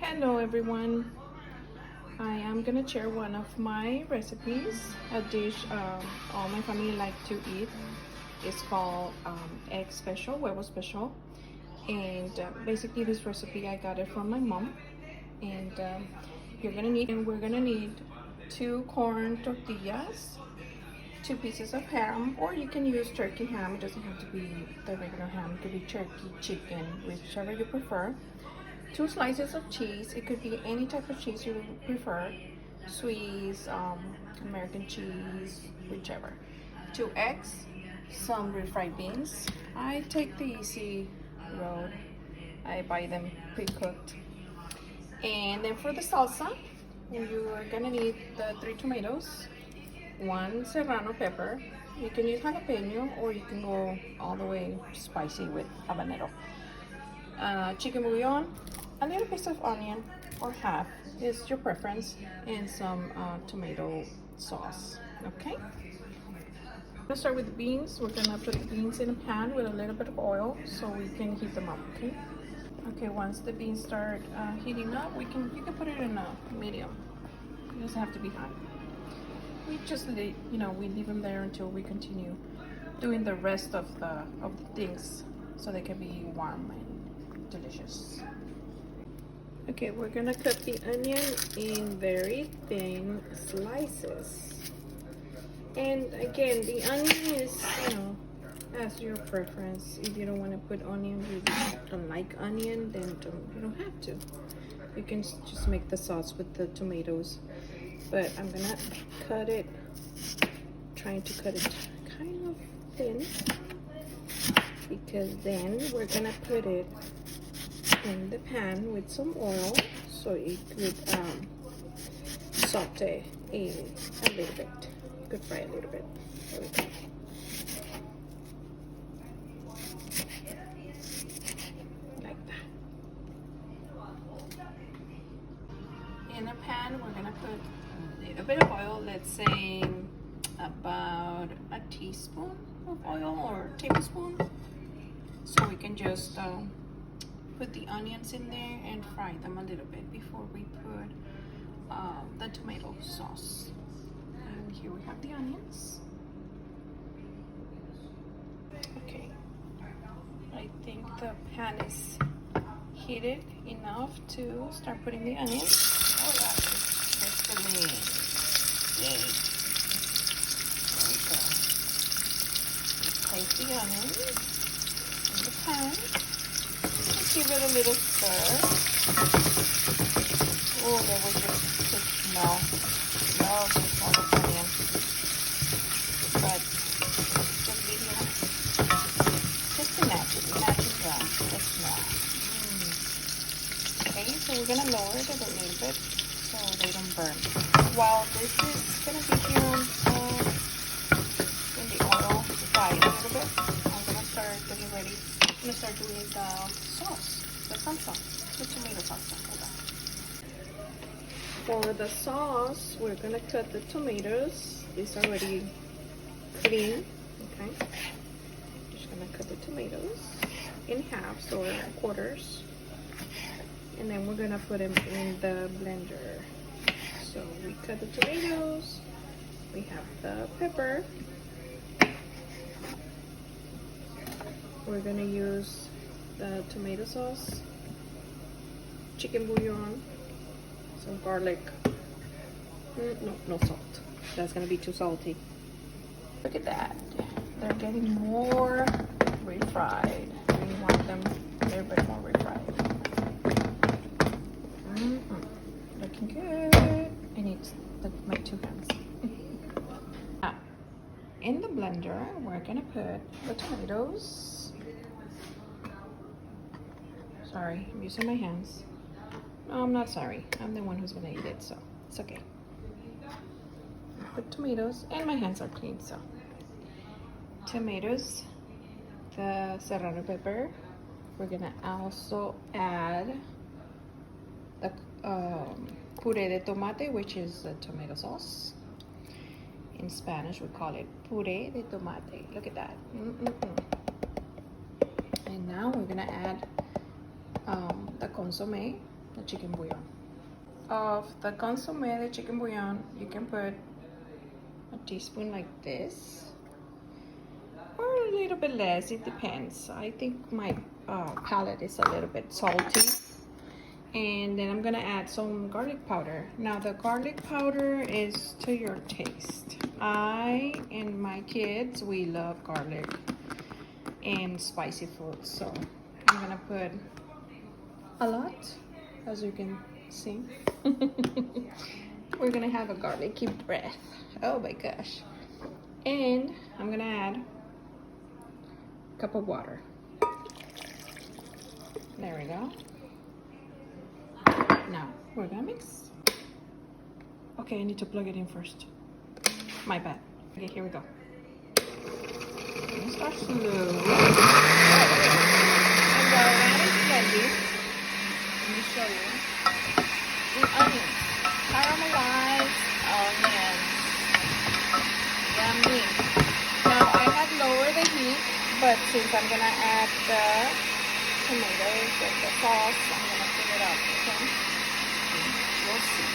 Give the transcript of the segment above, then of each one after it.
Hello everyone. I am gonna share one of my recipes, a dish all my family like to eat. It's called egg special, huevo special, and basically this recipe I got it from my mom. And we're gonna need 2 corn tortillas, 2 pieces of ham, or you can use turkey ham. It doesn't have to be the regular ham. It could be turkey, chicken, whichever you prefer. 2 slices of cheese. It could be any type of cheese you prefer. Swiss, American cheese, whichever. 2 eggs, some refried beans. I take the easy road. I buy them pre-cooked. And then for the salsa, you are gonna need the 3 tomatoes, 1 serrano pepper. You can use jalapeno or you can go all the way spicy with habanero. Chicken bouillon, a little piece of onion or half is your preference, and some tomato sauce. Okay, let's start with the beans. We're gonna put the beans in a pan with a little bit of oil so we can heat them up. Okay, once the beans start heating up, you can put it in a medium. It doesn't have to be high. We just we leave them there until we continue doing the rest of the things so they can be warm and delicious. Okay, we're gonna cut the onion in very thin slices. And again, the onion is, as your preference. If you don't want to put onion, you don't like onion, then you don't have to. You can just make the sauce with the tomatoes. But I'm gonna cut it, trying to cut it kind of thin, because then we're gonna put it in the pan with some oil so it could saute a little bit. You could fry a little bit. There we go. Like that. In a pan, we're gonna put a little bit of oil. Let's say about a teaspoon of oil or tablespoon, so we can just put the onions in there and fry them a little bit before we put the tomato sauce. And here we have the onions. Okay, I think the pan is heated enough to start putting the onions. Oh yeah, it's filling. Yay. There we go. We place the onions in the pan. Give it a little stir. Oh, that was just good smell. Love the smell of onion. But just medium. Just to match it the smell. Okay, so we're gonna lower it a little bit so they don't burn. While this is gonna be here in the oil to fry it a little bit, I'm gonna start getting ready. I'm gonna start doing the sauce, the salsa, the tomato salsa. For the sauce, we're gonna cut the tomatoes. It's already clean. Okay, just gonna cut the tomatoes in halves or quarters, and then we're gonna put them in the blender. So we cut the tomatoes. We have the pepper. We're gonna use the tomato sauce, chicken bouillon, some garlic. No salt. That's gonna be too salty. Look at that. They're getting more refried. We want them a little bit more refried. Looking good. I need my 2 hands. In the blender, we're gonna put the tomatoes. Sorry, I'm using my hands. No, I'm not sorry. I'm the one who's gonna eat it, so it's okay. Put tomatoes, and my hands are clean, so. Tomatoes, the serrano pepper. We're gonna also add the puré de tomate, which is the tomato sauce. In Spanish, we call it puré de tomate. Look at that. And now we're gonna add the consommé. the chicken bouillon. Of the consommé, the chicken bouillon, you can put a teaspoon like this, or a little bit less, it depends. I think my palate is a little bit salty. And then I'm gonna add some garlic powder. Now the garlic powder is to your taste. I and my kids, we love garlic and spicy food, so I'm gonna put a lot, as you can see. We're gonna have a garlicky breath. Oh my gosh. And I'm gonna add a cup of water. There we go. Now we're gonna mix. Okay, I need to plug it in first. My bad. Okay, here we go. I'm gonna start slow. And while that is ready, let me show you the onions. Caramelized onions. Yummy. Now I have lowered the heat, but since I'm gonna add the tomatoes and the sauce, I'm gonna fill it up. Okay. We'll see.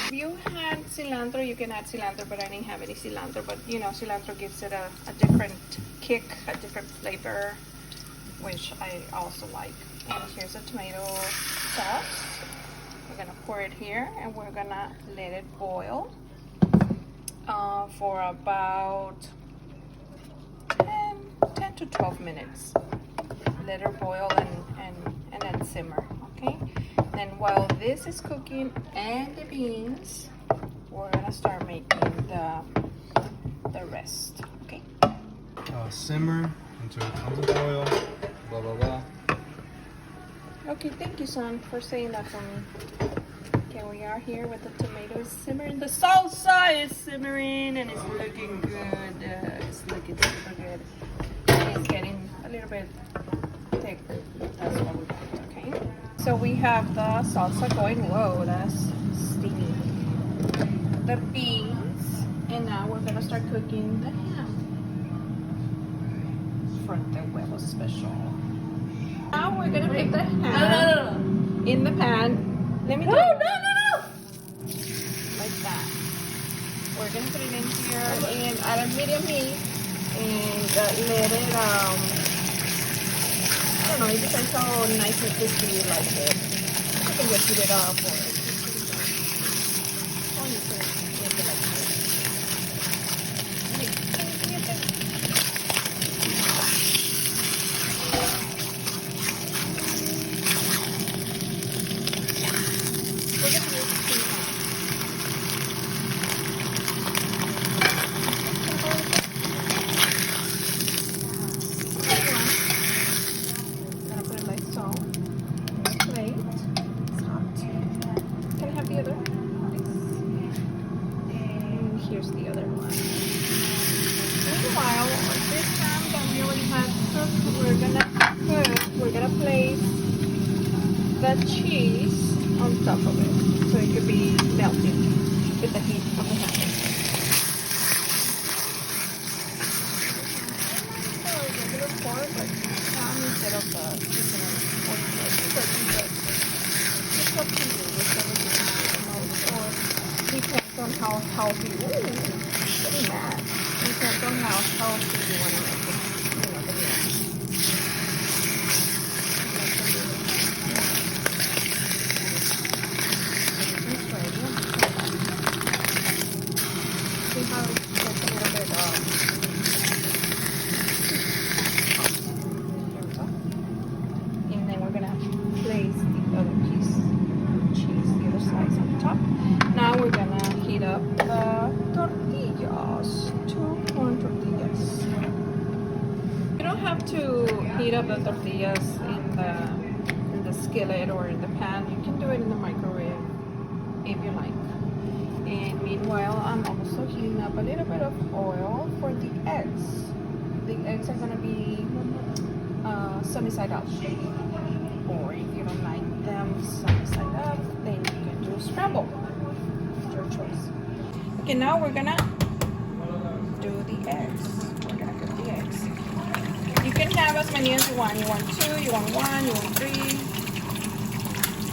If you had cilantro, you can add cilantro, but I didn't have any cilantro. But you know, cilantro gives it a different kick, a different flavor, which I also like. And here's a tomato sauce. We're gonna pour it here, and we're gonna let it boil for about 10 to 12 minutes. Let her boil and then simmer. Okay. Then while this is cooking and the beans, we're gonna start making the rest. Okay. Simmer until it comes to boil. Blah blah blah. Okay, thank you, son, for saying that for me. Okay, we are here with the tomatoes simmering. The salsa is simmering and it's looking good. It's looking super good. It's getting a little bit thick. That's what we want, okay? So we have the salsa going. Whoa, that's steamy. The beans, and now we're gonna start cooking the ham for the huevo special. Now we're gonna put the ham in the pan. Let me. No! Like that. We're gonna put it in here and at a medium heat and let it. I don't know. It depends how nice and crispy you like it. You can just heat it up or you can make it like this. Here's the other one. Meanwhile, this ham that we already had cooked, we're gonna place the cheese on top of it, so it could be melting with the heat of the ham. So a little pork, but instead of the chicken or it's up to you, whichever you want the most, or depends on how healthy. Ooh, pretty mad. Depends on how healthy you want to make it. You know, the meal. See how it's just a little bit here we go. And then we're gonna place the other cheese, the other slice on top. Now we're gonna heat up the tortillas, 2 corn tortillas. You don't have to heat up the tortillas in the skillet or in the pan. You can do it in the microwave if you like. And meanwhile, I'm also heating up a little bit of oil for the eggs. The eggs are gonna be sunny side up. Or if you don't like them sunny side up, then you can do scramble. Your choice. Okay, now we're gonna do the eggs. We're gonna cook the eggs. You can have as many as you want. You want 2, you want 1, you want 3.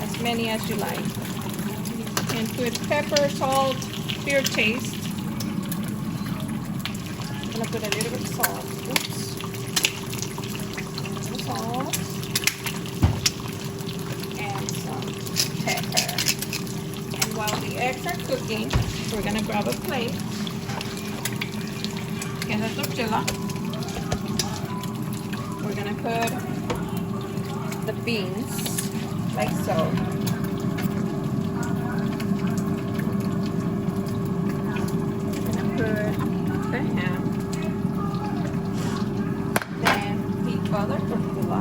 As many as you like. And put pepper, salt, to your taste. I'm gonna put a little bit of salt. Oops. A little salt. And some pepper. And while the eggs are cooking, we're gonna grab a plate. Get a tortilla. We're gonna put the beans, like so. We're gonna put the ham. Then the other tortilla.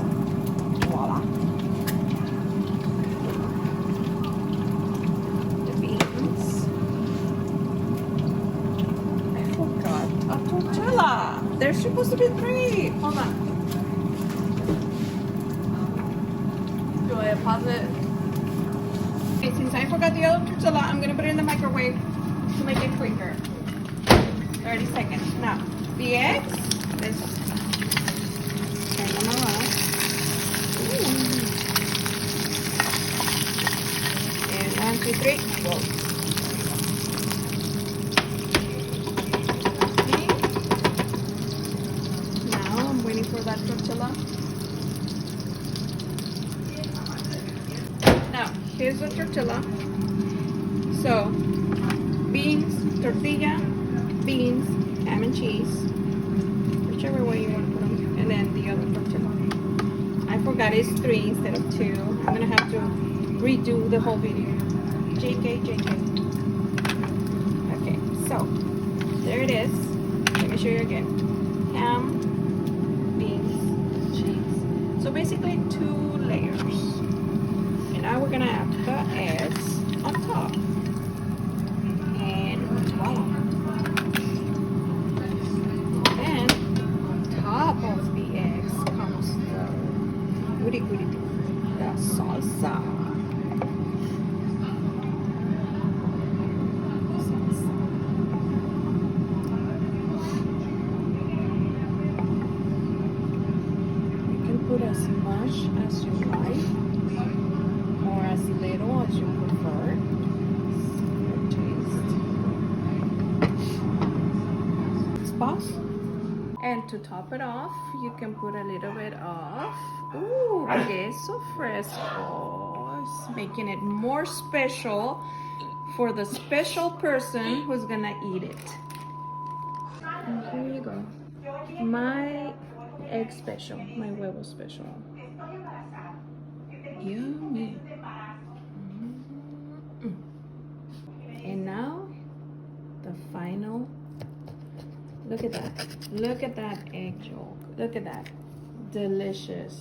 Voila. The beans. I forgot a tortilla. There's supposed to be 3. Hold on. Do I pause it? Okay, since I forgot the other tortilla, I'm gonna put it in the microwave to make it quicker. 30 seconds. Now, the eggs, let's turn them around. Ooh. And 1, 2, 3, go. Okay. Now I'm waiting for that tortilla. Now, here's the tortilla. So, beans, tortilla, beans, ham and cheese, whichever way you want to put them, and then the other tortilla. I forgot it's 3 instead of 2. I'm gonna have to redo the whole video. JK. Okay, so there it is. Let me show you again. Ham, beans, cheese. So basically 2 layers. And now we're gonna add the eggs on top. And voila. Then top of the eggs comes the goody, the salsa. You can put as much as you like, or as little as you prefer. Your taste. Sauce. And to top it off, you can put a little bit of queso fresco, making it more special for the special person who's gonna eat it. And here you go. My egg special, my huevo special. Yummy. And now, the final. Look at that. Look at that egg yolk. Look at that. Delicious.